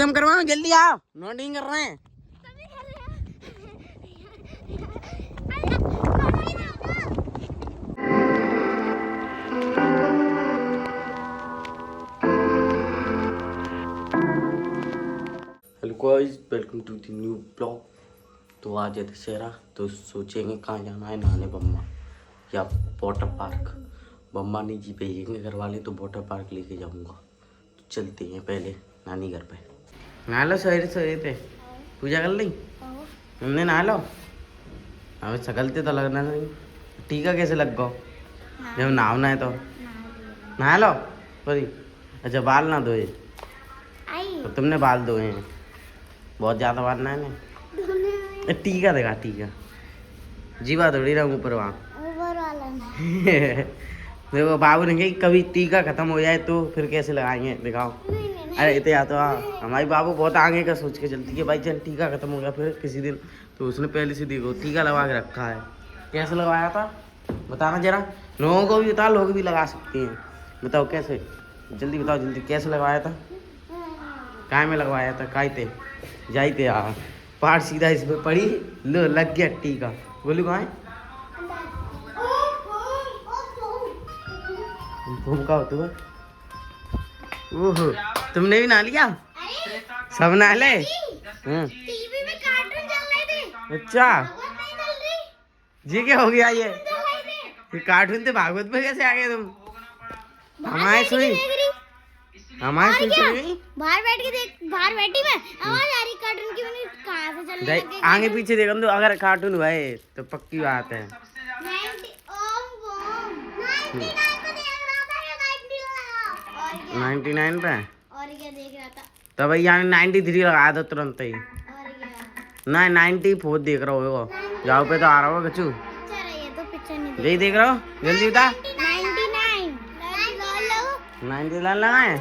तुम करवाओ, जल्दी आओ, नोटिंग कर रहे हैं। Hello guys, welcome to the new blog. तो आज है दशहरा, तो सोचेंगे कहाँ जाना है, नहाने बम्मा या वाटर पार्क। बम्मा ने जी भेजेंगे घर वाले, तो वाटर पार्क लेके जाऊंगा। तो चलते हैं पहले नानी घर पे। नहा लो सवेरे सवेरे, पूजा कर ली हमने, नहा लो। हमें सकलते तो लगना नहीं, टीका कैसे लग गो जब नहाना है तो नहा लो परी। अच्छा बाल ना धोए, तो तुमने बाल धोए हैं, बहुत ज़्यादा बाल ना है। टीका देखा, टीका जीवा थोड़ी रहा ऊपर वहाँ देखो बाबू ने कही कभी टीका खत्म हो जाए तो फिर कैसे लगाएंगे, दिखाओ। अरे इतने या तो हमारी बाबू बहुत आगे का सोच के चलती है भाई, चल टीका खत्म हो गया फिर किसी दिन, तो उसने पहले से देखो टीका लगा के रखा है। कैसे लगवाया था बताना जरा, लोगों को भी बता, लोग भी लगा सकते हैं। बताओ कैसे, जल्दी बताओ जल्दी, कैसे लगवाया था, काय में लगवाया था, काय थे जाई थे यार, पार सीधा इस पे पड़ी, लो लग गया टीका। बोलू कहाँ है भूमका हो तुम्हें। ओहो तुमने भी नहा लिया, सब नहा ले। टीवी में कार्टून चल रहे थे। अच्छा जी, क्या हो गया ये कार्टून थे, भागवत में कैसे आ गए तुम? हमारे सुई हमारे सुई चल गई, बाहर बैठ के देख, बाहर बैठी मैं, आवाज आ रही कार्टून की, मैंने कहां से चलने लग गई। आगे पीछे देखो तो, अगर कार्टून हुआ है तो पक्की बात है। 99 पे और क्या देख रहा था, तो भाई यहाँ 93 लगा दो तुरंत ही। और क्या ना 94 देख रहा हो, जाओ पे तो आ रहा हो कचू, अच्छा रही है तो पिक्चर नहीं यही देख रहा हो, जल्दी बता। 99 90 लाल लगाए,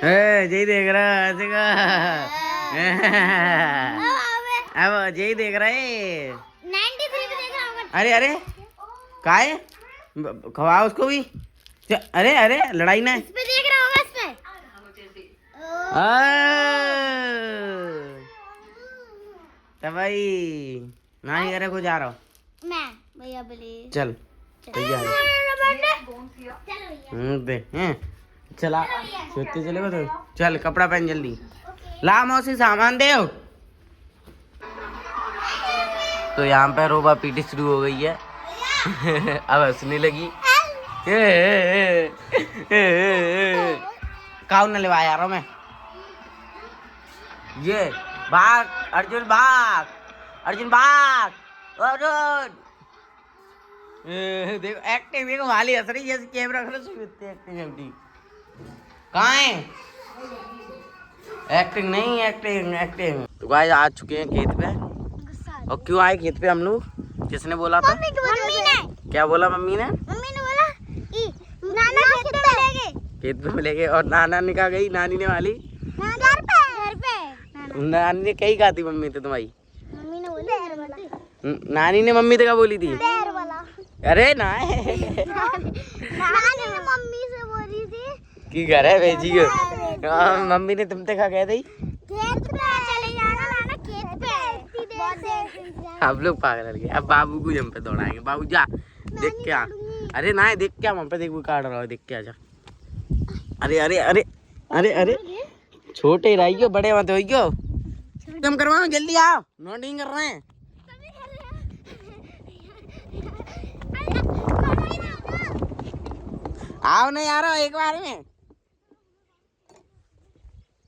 यही देख रहा है अब यही देख रहा है। 93 पे देख रहा हूँ। अरे अरे काय खवा उसको भी, अरे अरे लड़ाई ना है। इस पे देख रहा हूँ, इस पे तो भाई नानी घर को जा रहा हूँ मैं, भैया प्लीज चल तैयार दे हैं, चला सोते चलेगा तो चल, कपड़ा पहन जल्दी, ला मौसी सामान दे। तो यहाँ पे रोबा पीटी शुरू हो गई है अब हंसने लगी। काउन न लेवा यार मैं, ये भाग अर्जुन भाग, अर्जुन भाग, अर्जुन। देखो एक्टिंग देखो, वाली हंस रही जैसे कैमरा खड़ा एक्टिंग एमटी। कहाँ है एक्टिंग, नहीं एक्टिंग एक्टिंग। तो गाइस आ चुके हैं खेत पे। और क्यों आए खेत पे हम लोग, किसने बोला था? मम्मी ने। क्या बोला मम्मी ने? मम्मी ने बोला नाना खेत पे ले गए, खेत पे ले गए। और नाना ने कहा गई, नानी ने वाली घर पे नानी ने कही कहा थी मम्मी तो तुम्हारी? मम्मी ने बोला, नानी ने मम्मी तो क्या बोली थी? देर वाला। अरे ना नानी ने मम्मी से बोली थी कि घर है भेजी हो। मम्मी ने तुम तक कह दी खेत पे चले जाना, नाना खेत पे बहुत देर। आप लोग पागल लगे। अब बाबू को हम पे दौड़ाएंगे, बाबू जा देख क्या, अरे ना देख क्या हम पे देख, वो काट रहा है, देख क्या जा। अरे अरे अरे अरे अरे छोटे रहियो, बड़े मत होइयो। तुम करवाओ, जल्दी आओ, नोटिंग कर रहे हैं। आओ नहीं आ रहा एक बार में,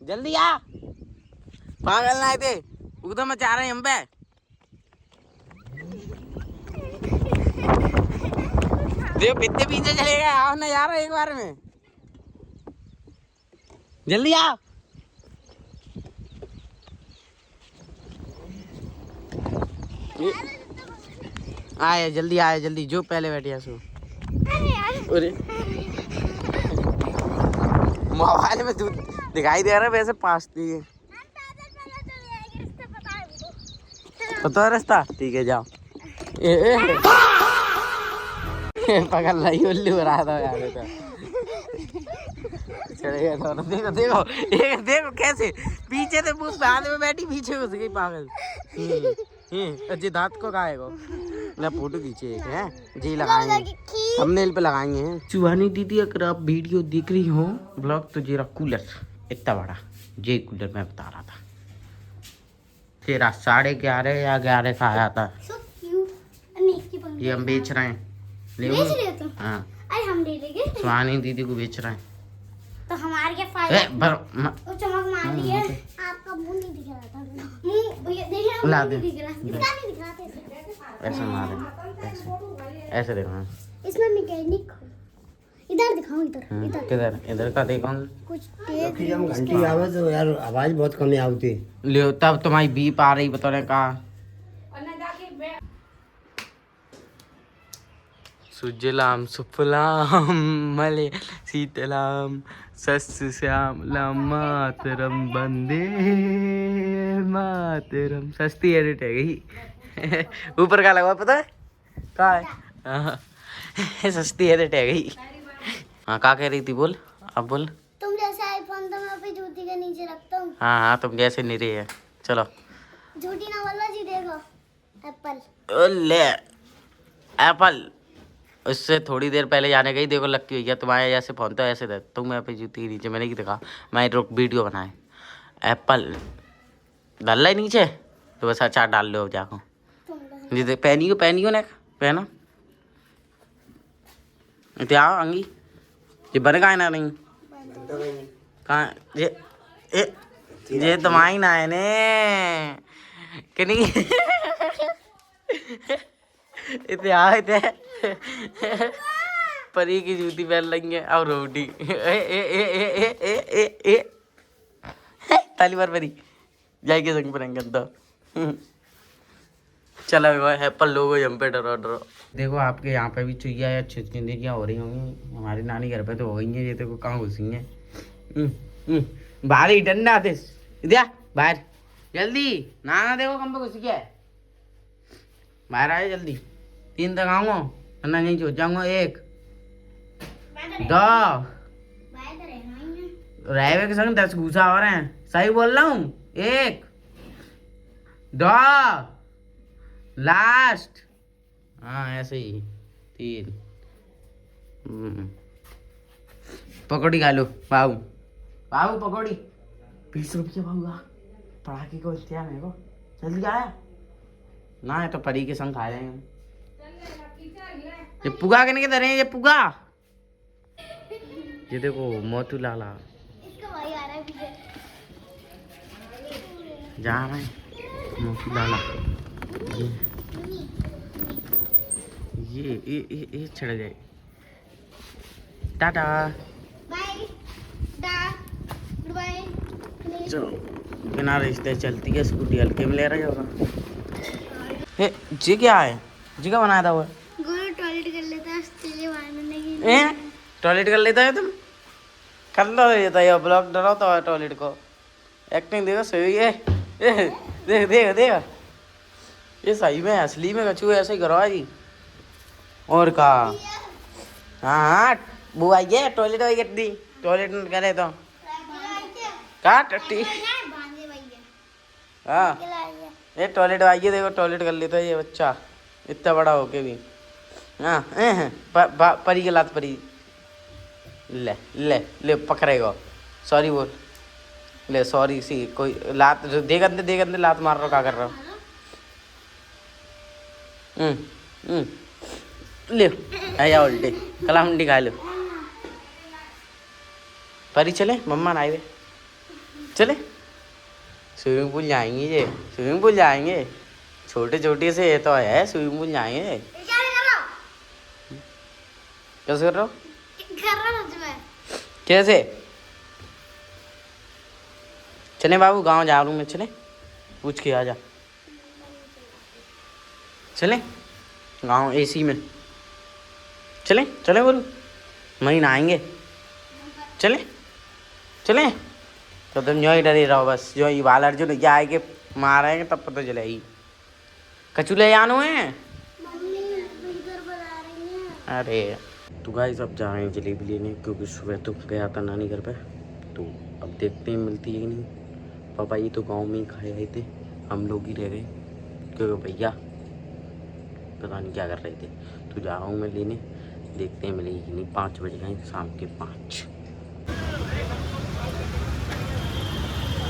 जल्दी आ, पागल ना थे उधर मचा रहे हैं हम पे। देखो कितने पीछे चले गए, आओ ना यार एक बार में, जल्दी आओ। आए जल्दी, आए जल्दी, जो पहले बैठे सो। अरे मोबाइल में दूध दिखाई दे रहा है, वैसे पास थी है, पता है रास्ता, ठीक है जाओ। पकड़ लाई, उल्लू हो रहा था यार तो। चढ़ेगा दोनों। देखो देखो ये देखो कैसे पीछे से मुंह हाथ में बैठी पीछे घुस गई पागल। अजय दांत को खाएगा ना। फोटो खींचे एक है जी लगाएंगे थंबनेल पे लगाएंगे हैं। चुहानी दीदी अगर आप वीडियो देख रही हो ब्लॉग तो जीरा कूलर इतना बड़ा ये कूलर मैं बता रहा था तेरा 11:30 या 11 का आया था। ये हम बेच रहे हैं। ले हाँ हम ले लेंगे। सुहानी दीदी को बेच रहे हैं तो हमारे क्या फायदा। वो चमक मार रही है। आपका मुंह नहीं दिख रहा था। मुंह ये देखिए ला मुंह दे। नहीं दिख रहा। इसका नहीं दिख रहा था। ऐसे मारे ऐसे देखो। इसमें मैकेनिक इधर दिखाओ इधर किधर इधर का देखो कुछ तेज जब घंटी आवे तो यार आवाज बहुत कम आती। ले तब तुम्हारी बीप आ रही बता का। सुजलाम सुफलाम मले शीतलाम सस्य श्यामलाम मातरम वंदे मातरम। सस्ती एडिट है गई ऊपर का लगा पता है का है हाँ, सस्ती एडिट है गई। हाँ का कह रही थी बोल अब बोल। तुम जैसे आईफोन तो मैं अपनी जूती के नीचे रखता हूँ। हाँ हाँ तुम जैसे नहीं रही है चलो। झूठी ना बोलो जी। देखो एप्पल ले एप्पल उससे थोड़ी देर पहले जाने गई देखो लक्की भैया तुम्हारे जैसे फोन तो ऐसे दे तुम मैं पे जूती नीचे मैंने की दिखा मैं वीडियो बनाए एप्पल डाल रहा नीचे तो बस अचार डाल लो जाको जी देख पहनी हो ना पहनो क्या अंगी ये बन का ना नहीं कहाँ ये तुम्हारी ना है ने कि नहीं इतने परी की जूती पहन लेंगे और रोटी ताली बार परी जाएगी संग परेंगे तो चला एप्पल लोगो हम पे डरो डरो। देखो आपके यहाँ पे भी चुईया या छिंदियाँ हो रही होंगी हमारी नानी घर पे तो हो गई है। ये देखो कहाँ घुसी हैं बाहर ही डंडा थे दिया बाहर जल्दी ना देखो कम पे घुस गया है बाहर आए जल्दी 3 तक आऊंगा वरना नहीं छूट जाऊंगा। 1 2 रहवे के संग 10 घूसा हो रहे हैं सही बोल रहा हूँ। 1 2 लास्ट हाँ ऐसे ही 3 पकौड़ी खा लो बाबू बाबू पकौड़ी 20 रुपये बाबू पढ़ाके को इंतजाम है को जल्दी आया ना है तो परी के संग खा लेंगे। ये पुगा के नहीं किधर है ये पुगा ये देखो मोटू लाला इसका भाई आ रहा है पीछे। जा रहे हैं मोटू लाला ये चढ़ गए। Tata bye good bye. चलो बिना रिश्ते चलती है स्कूटी हल्के में ले रहे होगा। जी क्या है जी का बनाया था वो टॉयलेट कर लेता है इसलिए बाहर टॉयलेट कर लेता है तुम कर लो लेता है ब्लॉक डराता है टॉयलेट को एक्टिंग देखो सही है देख देख देख ये सही में असली में कछू ऐसे ही करो जी और का। हाँ हाँ वो आई है टॉयलेट वाई कट दी टॉयलेट में करे तो काट टट्टी हाँ ये टॉयलेट आई है देखो टॉयलेट कर लेता है ये बच्चा इतना बड़ा होके भी। हाँ परी के लात परी ले ले ले पकड़ेगा सॉरी बोल ले सॉरी सी कोई लात दे गंदे लात मार रहा क्या कर रहा हूँ। ले आया उल्टे कला हुंडी खा लो परी चले मम्मा आए हुए चले स्विमिंग पूल जाएंगे ये स्विमिंग पूल जाएंगे छोटे छोटे से तो है स्विमिंग पूल जाएंगे। कैसे कर रहा हो कैसे चले बाबू गांव जा रहा हूँ मैं चले पूछ के आ जा चले गांव एसी में चले चले बोलू वहीं नहाएंगे चले चले तो तुम जो ही डरे रहो बस जो ही बाल अर्जुन क्या आए के मारेंगे तब पता चलेगी कचूले जानो है। अरे तो गाइस अब जा रहे हैं जलेबी लेने, क्योंकि सुबह तो गया था नानी घर पे, तो अब देखते हैं मिलती है कि नहीं। पापा ये तो गांव में ही खाए आए थे, हम लोग ही रह गए क्योंकि भैया पता नहीं क्या कर रहे थे। तो जा रहा हूँ मैं लेने, देखते हैं मिलेगी कि नहीं। 5 बज गए, शाम के 5।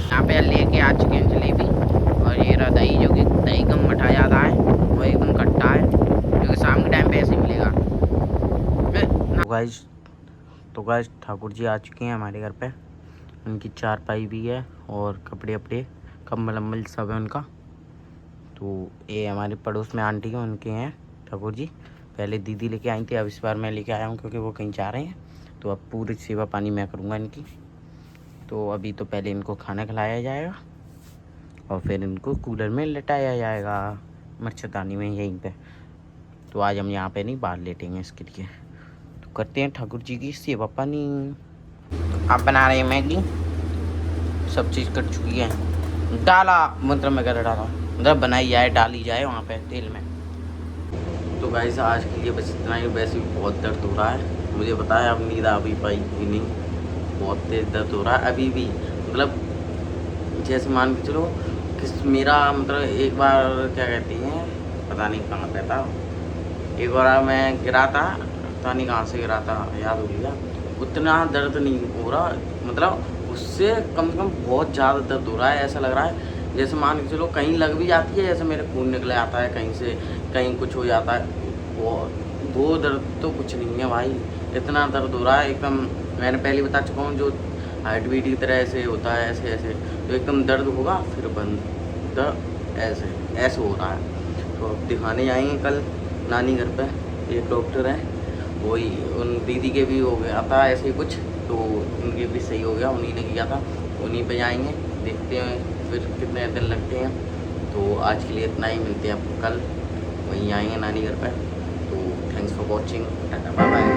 यहाँ पे लेके आ चुके हैं जलेबी, और ये रहा दही, जो कि दही कम मठा ज़्यादा है और एकदम खट्टा है, जो कि शाम के टाइम पे ऐसे ही मिलेगा। तो गाइस ठाकुर जी आ चुके हैं हमारे घर पे। उनकी चारपाई भी है और कपड़े अपड़े कम्बल अम्बल सब है उनका। तो ये हमारे पड़ोस में आंटी हैं, उनके हैं ठाकुर जी। पहले दीदी लेके आई थी, अब इस बार मैं लेके आया हूँ क्योंकि वो कहीं जा रहे हैं। तो अब पूरी सेवा पानी मैं करूँगा इनकी। तो अभी तो पहले इनको खाना खिलाया जाएगा और फिर इनको कूलर में लेटाया जाएगा, मच्छरदानी में यहीं पे। तो आज हम यहाँ पे नहीं, बाहर लेटेंगे इसके लिए। तो करते हैं ठाकुर जी की सेवा पानी। आप बना रहे हैं मैगी, सब चीज़ कट चुकी है, डाला मतलब मैं कर डाला, मतलब बनाई जाए, डाली जाए वहाँ पे तेल में। तो गाइस आज के लिए बस इतना ही। वैसे भी बहुत दर्द हो रहा है, मुझे बताया अब नींद आ भी पाई कि नहीं, बहुत तेज़ दर्द हो रहा है अभी भी। मतलब जैसे मान के चलो किस मेरा मतलब एक बार क्या कहती हैं, पता नहीं कहाँ पे था, एक बार मैं गिरा था, पता नहीं कहाँ से गिरा था, याद हो गया। उतना दर्द नहीं हो रहा, मतलब उससे कम से कम बहुत ज़्यादा दर्द हो रहा है। ऐसा लग रहा है जैसे मान के चलो कहीं लग भी जाती है, जैसे मेरे खून निकले आता है कहीं से, कहीं कुछ हो जाता है। वो दर्द तो कुछ नहीं है भाई, इतना दर्द हो रहा है एकदम। मैंने पहले बता चुका हूँ, जो हार्ट बीट की तरह ऐसे होता है, ऐसे ऐसे तो एकदम दर्द होगा फिर बंद, दर्द ऐसे ऐसे हो रहा है। तो अब दिखाने जाएंगे कल नानी घर पे, एक डॉक्टर है, वही उन दीदी के भी हो गया था ऐसे ही कुछ, तो उनके भी सही हो गया, उन्हीं ने किया था, उन्हीं पे जाएंगे, देखते हैं फिर कितने दिन लगते हैं। तो आज के लिए इतना ही, मिलते हैं आपको कल, वहीं आएंगे नानी घर पे। तो thanks for watching, tata bye bye.